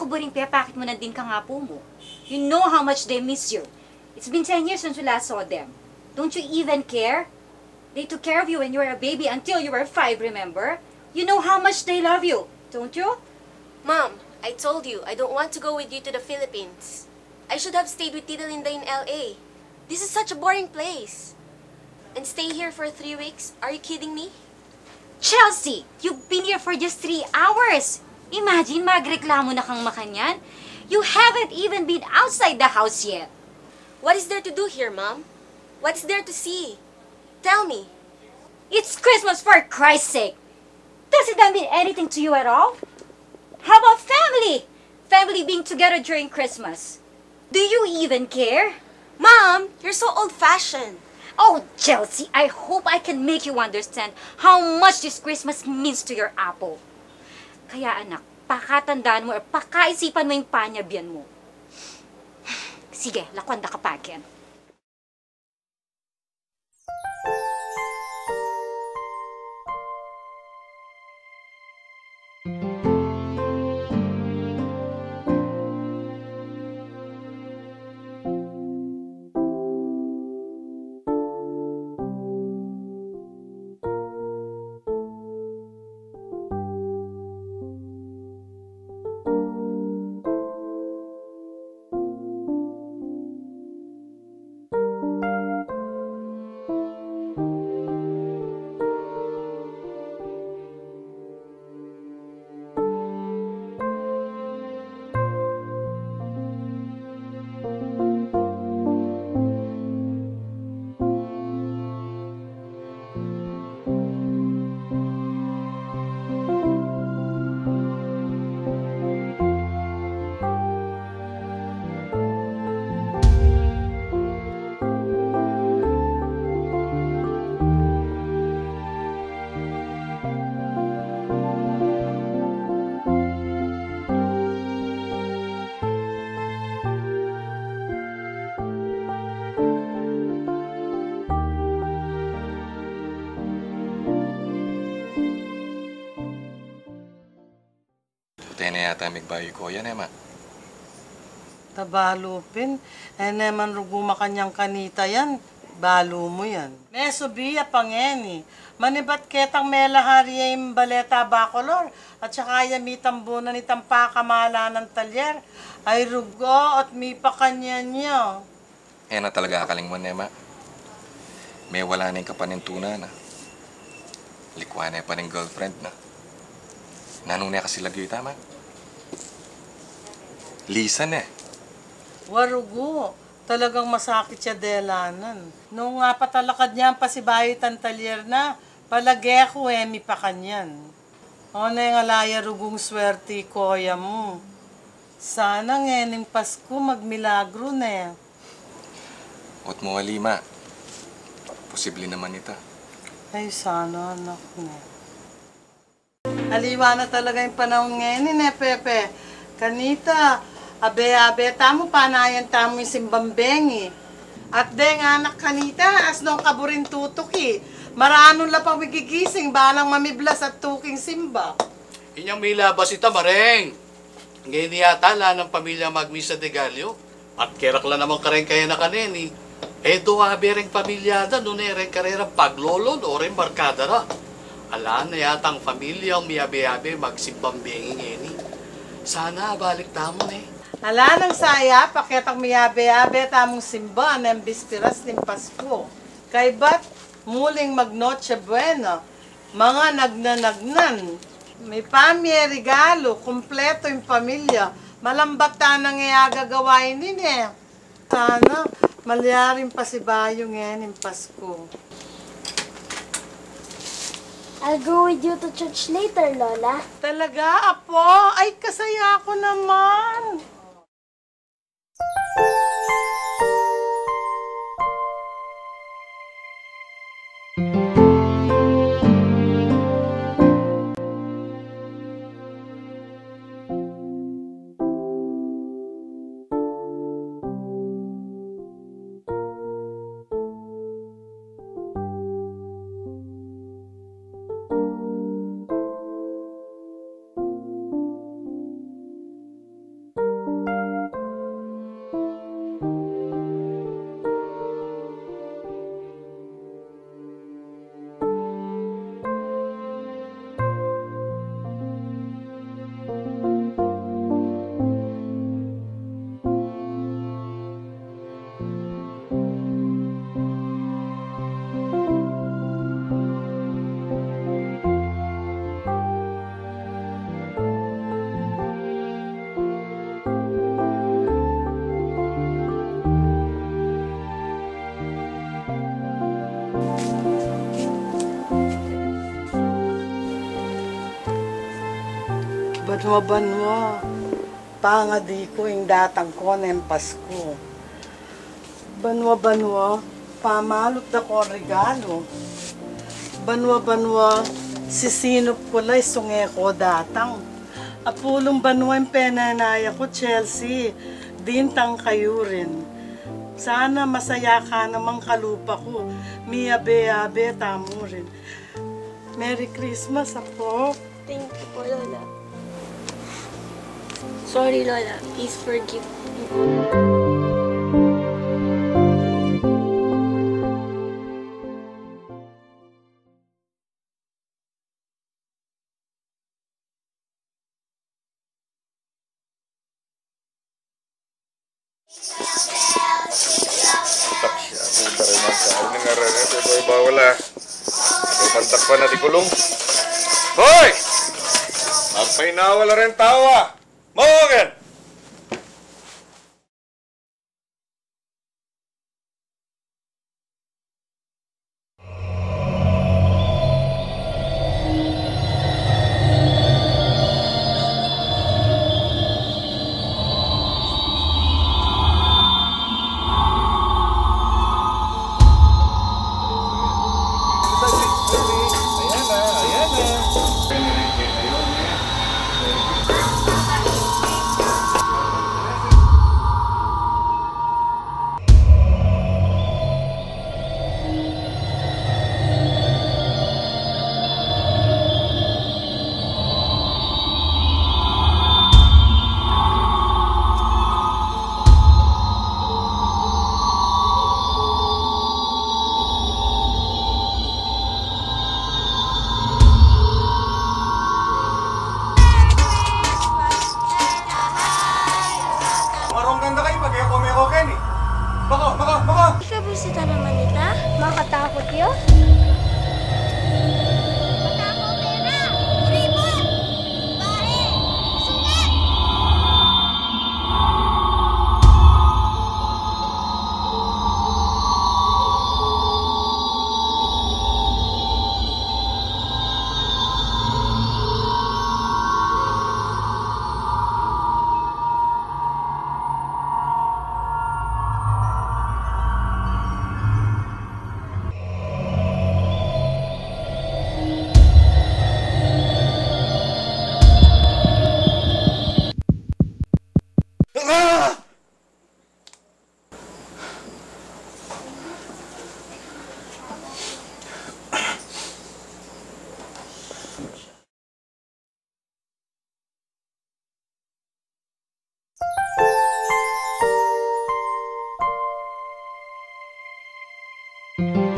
maburing piyapakit mo na din kang apo mo. You know how much they miss you. It's been 10 years since you last saw them. Don't you even care? They took care of you when you were a baby until you were 5, remember? You know how much they love you, don't you? Mom, I told you I don't want to go with you to the Philippines. I should have stayed with Tita Linda in LA. This is such a boring place. And stay here for 3 weeks? Are you kidding me? Chelsea, you've been here for just 3 hours. Imagine magreklamo na kang makanyan. You haven't even been outside the house yet. What is there to do here, Mom? What is there to see? Tell me. It's Christmas, for Christ's sake. Does it not mean anything to you at all? How about family? Family being together during Christmas. Do you even care? Mom, you're so old-fashioned. Oh, Chelsea, I hope I can make you understand how much this Christmas means to your apple. Kaya anak, pakatandaan mo or pakaisipan mo yung panyabyan mo. Sige, lakwanda ka pa again. Tayo na yata migbayo ko yan, Emma. Tabalupin. Naman ruguma kanyang kanita yan. Balo mo yan. Meso biya pangeni. Manibat ketang mela hariya yung baleta bacolor. At saka yamitang bunan ni tampakamala ng talyer. Ay rugo at mi pa kanya niyo. Na talaga akaling mo, Emma. May wala na yung kapanintunan, na. Likwa na pa ng girlfriend, na. Nanong na kasi lagyo tama. Lisan eh. Warugo. Talagang masakit siya delanan. Nung nga patalakad niya pa si Bayo Tantalier na, palagay ko mi pa kanyan. O na yung alaya rugong swerte koya mo. Sana ngening Pasko magmilagro na. Ot mo alima. Posible naman ita. Ay, sana anak na. Aliwa na talaga yung panahon ngayon Pepe. Kanita, abe-abe tamo, panayan tamo yung simbambengi. At deng anak kanita, as nung kaburin tutuki. Maranong la pang magigising, balang mamiblas at tuking simba. Inyang milabas ita, Mareng. Ngayon yata la ng pamilya magmisa de Gallo. At kerak la naman karen kaya na kaneni. Doa bereng pamilyada, nun rin karera paglolod o rin barkada ra. Ala na yatang pamilyang miyabe-yabe magsimbambenging eni. Sana balik tamon eh. Ala nang saya, pakitang miyabe-yabe tamong simba ng bispiras ng Pasko. Kay ba't muling magnoche buena, mga nagnanagnan. May pamye regalo, kumpleto yung pamilya. Malambata nang iagagawain din eh. Sana, malyarin pa si Bayo ngayon ng Pasko. I'll go with you to church later, Lola. Talaga, Apo? Ay, kasaya ko naman. Banwa, pangadi ko ing datang ko ng Pasko. Banwa, pamalot na ko ang regalo. Banwa, sisinop ko lay sunge ko datang. Apulong banwa yung penanaya ko, Chelsea. Dintang kayo rin. Sana masaya ka namang kalupa ko. Miyabe-yabe, tamo rin. Merry Christmas, apo. Thank you po, Lola. Sorry, Lola. Please forgive me. Taksya, puta rin ang kain ng aral na ito ay bawal ah. May pantakpan na di kulong. Hoy! Magpahinawala rin tawa! Mawagan! Marong ganda kayo pag ako may koken eh. Bako! Ikabisita naman nita. Makatakot yun? Thank you.